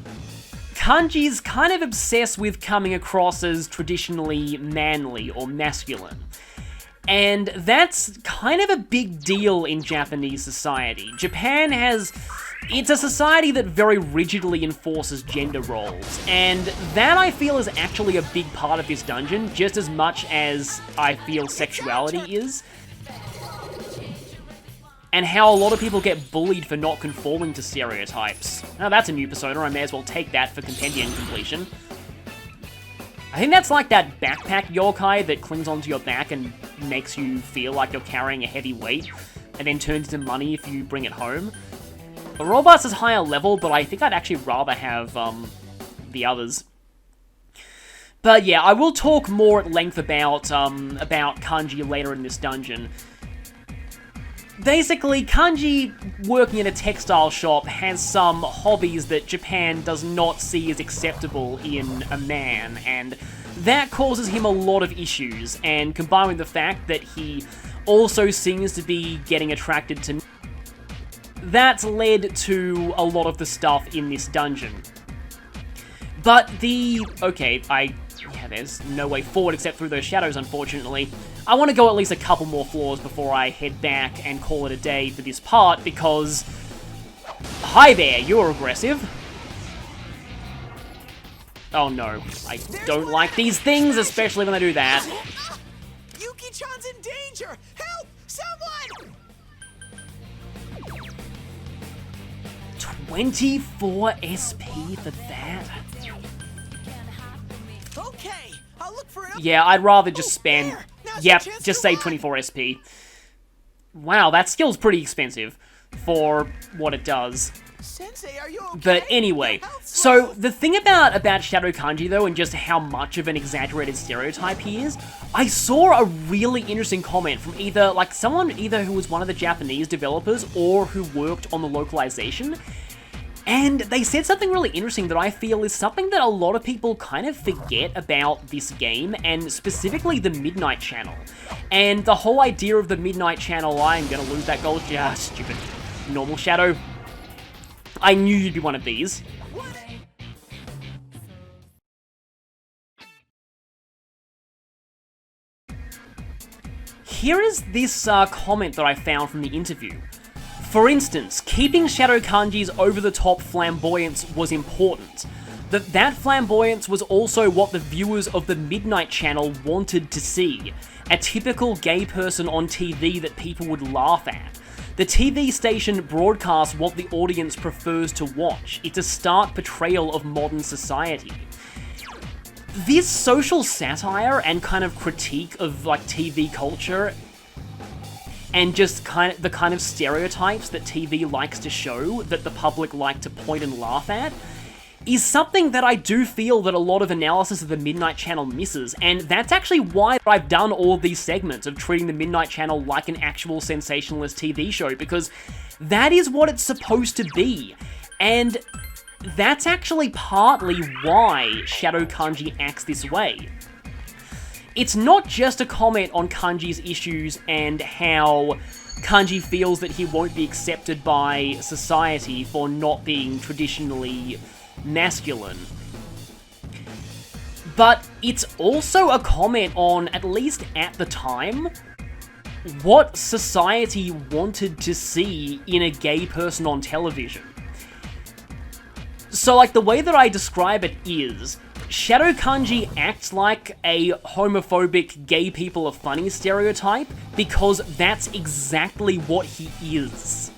Kanji's kind of obsessed with coming across as traditionally manly or masculine. And that's kind of a big deal in Japanese society. Japan has... It's a society that very rigidly enforces gender roles, and that I feel is actually a big part of this dungeon, just as much as I feel sexuality is. And how a lot of people get bullied for not conforming to stereotypes. Now that's a new persona, I may as well take that for compendium completion. I think that's like that backpack yokai that clings onto your back and makes you feel like you're carrying a heavy weight, and then turns into money if you bring it home. The Robots is higher level, but I think I'd actually rather have the others. But yeah, I will talk more at length about Kanji later in this dungeon. Basically, Kanji, working in a textile shop, has some hobbies that Japan does not see as acceptable in a man, and that causes him a lot of issues, and combined with the fact that he also seems to be getting attracted to... That's led to a lot of the stuff in this dungeon. But okay, there's no way forward except through those shadows, unfortunately. I want to go at least a couple more floors before I head back and call it a day for this part, because... Hi there, you're aggressive. Oh no, I don't like these things, especially when I do that. Yuki-chan's in danger! Help! Someone! 24 SP for that? Okay, I'll look for it. Yeah, I'd rather just spend... Yep, just say 24 SP. Wow, that skill's pretty expensive for what it does. Sensei, are you okay? But anyway, so the thing about Shadow Kanji though, and just how much of an exaggerated stereotype he is, I saw a really interesting comment from someone who was one of the Japanese developers or who worked on the localization. And they said something really interesting that I feel is something that a lot of people kind of forget about this game, and specifically the Midnight Channel. And the whole idea of the Midnight Channel, I'm gonna lose that gold, stupid normal Shadow. I knew you'd be one of these. Here is this comment that I found from the interview. For instance, keeping Shadow Kanji's over-the-top flamboyance was important. that flamboyance was also what the viewers of the Midnight Channel wanted to see. A typical gay person on TV that people would laugh at. The TV station broadcasts what the audience prefers to watch. It's a stark portrayal of modern society. This social satire and kind of critique of like TV culture and just the kind of stereotypes that TV likes to show, that the public like to point and laugh at, is something that I do feel that a lot of analysis of the Midnight Channel misses, and that's actually why I've done all these segments of treating the Midnight Channel like an actual sensationalist TV show, because that is what it's supposed to be, and that's actually partly why Shadow Kanji acts this way. It's not just a comment on Kanji's issues and how Kanji feels that he won't be accepted by society for not being traditionally masculine. But it's also a comment on, at least at the time, what society wanted to see in a gay person on television. So, like, the way that I describe it is, Shadow Kanji acts like a homophobic gay people are funny stereotype because that's exactly what he is.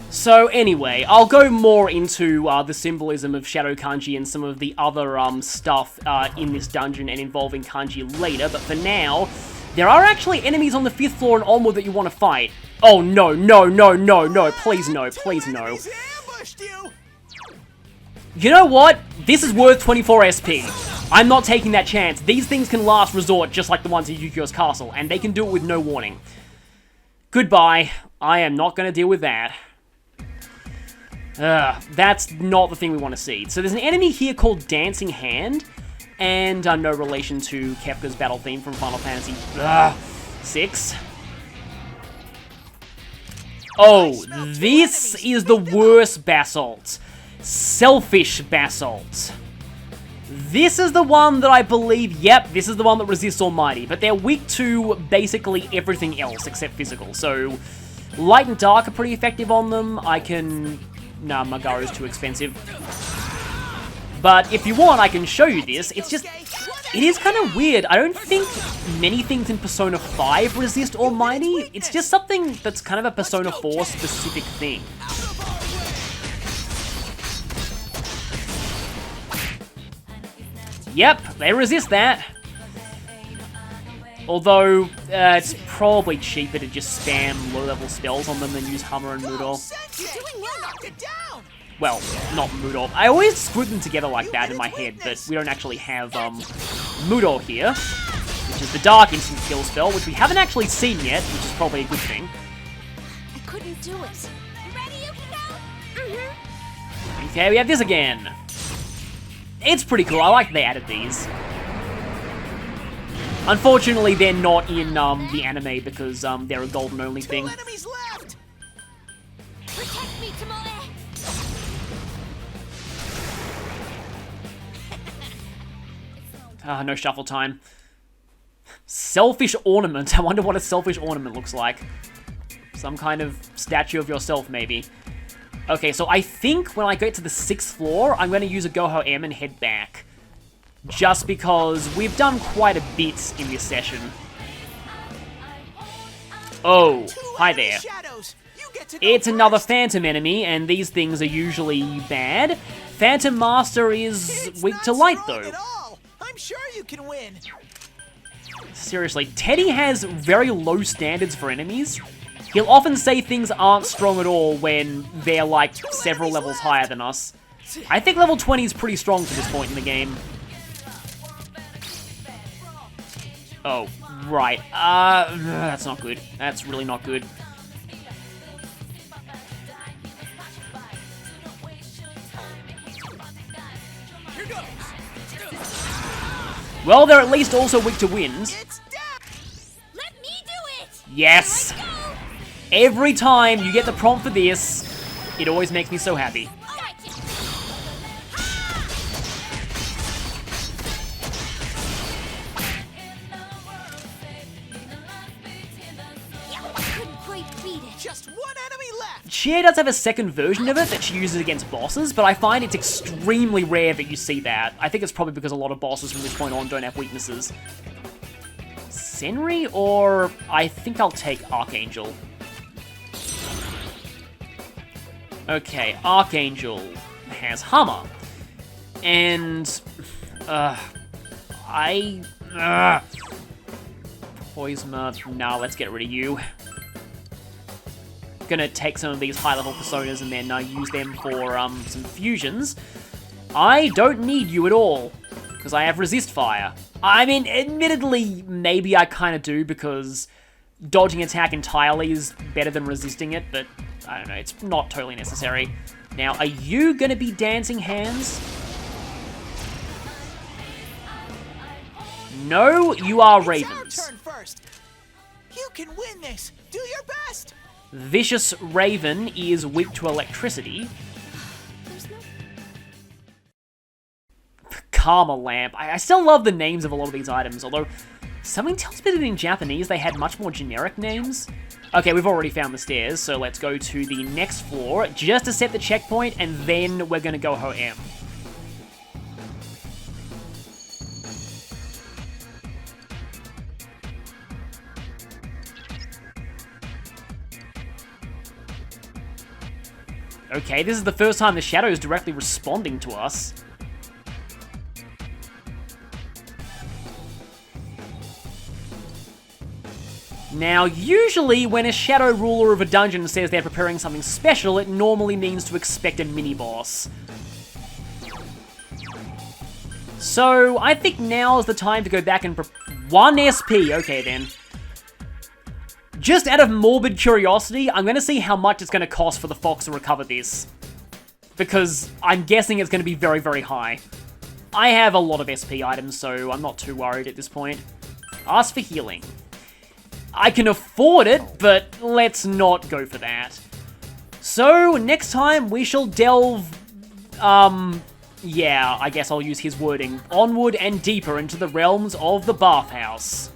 So anyway, I'll go more into the symbolism of Shadow Kanji and some of the other stuff in this dungeon and involving Kanji later, but for now, there are actually enemies on the 5th floor and onward that you want to fight. Oh no, no, no, no, no, please no, please no. You know what? This is worth 24 SP. I'm not taking that chance. These things can last resort just like the ones at Yukio's castle, and they can do it with no warning. Goodbye. I am not going to deal with that. That's not the thing we want to see. So there's an enemy here called Dancing Hand, and no relation to Kefka's battle theme from Final Fantasy VI. Oh, this is the worst basalt. Selfish basalt. This is the one that I believe, yep, this is the one that resists Almighty, but they're weak to basically everything else except physical. So, light and dark are pretty effective on them. Nah, Magaru's too expensive. But if you want, I can show you this. It's just, it is kind of weird. I don't think many things in Persona 5 resist Almighty. It's just something that's kind of a Persona 4 specific thing. Yep, they resist that. Although, it's probably cheaper to just spam low-level spells on them than use Hammer and Mudo. Well, not Mudo. I always group them together like that in my head, but we don't actually have, Mudo here, which is the Dark Instant Kill spell, which we haven't actually seen yet, which is probably a good thing. I couldn't do it. You ready, Yukiko? Okay, we have this again. It's pretty cool. I like they added these. Unfortunately, they're not in the anime because they're a golden-only thing. Enemies left. Protect me, Tomoe. No shuffle time. Selfish ornament. I wonder what a selfish ornament looks like. Some kind of statue of yourself, maybe. Okay, so I think when I get to the 6th floor, I'm going to use a Goho M and head back. Just because we've done quite a bit in this session. Oh, hi there. It's another Phantom enemy, and these things are usually bad. Phantom Master is weak to light, though. I'm sure you can win. Seriously, Teddy has very low standards for enemies. He'll often say things aren't strong at all when they're like several levels higher than us. I think level 20 is pretty strong for this point in the game. Oh, right. That's not good. That's really not good. Well, they're at least also weak to winds. Let me do it. Yes! Every time you get the prompt for this, it always makes me so happy. She does have a second version of it that she uses against bosses, but I find it's extremely rare that you see that. I think it's probably because a lot of bosses from this point on don't have weaknesses. Senri, or I think I'll take Archangel. Okay, Archangel has Hammer. And, Poisma, nah, let's get rid of you. Gonna take some of these high-level personas and then use them for some fusions. I don't need you at all, because I have Resist Fire. I mean, admittedly, maybe I kind of do, because dodging attack entirely is better than resisting it, but I don't know, it's not totally necessary. Now, are you gonna be Dancing Hands? No, you are Ravens. It's our turn first. You can win this. Do your best. Vicious Raven is weak to electricity. Karma Lamp. I still love the names of a lot of these items, although something tells me that in Japanese they had much more generic names. Okay, we've already found the stairs, so let's go to the next floor just to set the checkpoint, and then we're gonna go Ho-Em. Okay, this is the first time the shadow is directly responding to us. Now, usually when a shadow ruler of a dungeon says they're preparing something special, it normally means to expect a mini-boss. So, I think now is the time to go back and 1 SP, okay then. Just out of morbid curiosity, I'm going to see how much it's going to cost for the fox to recover this. Because I'm guessing it's going to be very, very high. I have a lot of SP items, so I'm not too worried at this point. Ask for healing. I can afford it, but let's not go for that. So, next time we shall delve, yeah, I guess I'll use his wording, onward and deeper into the realms of the bathhouse.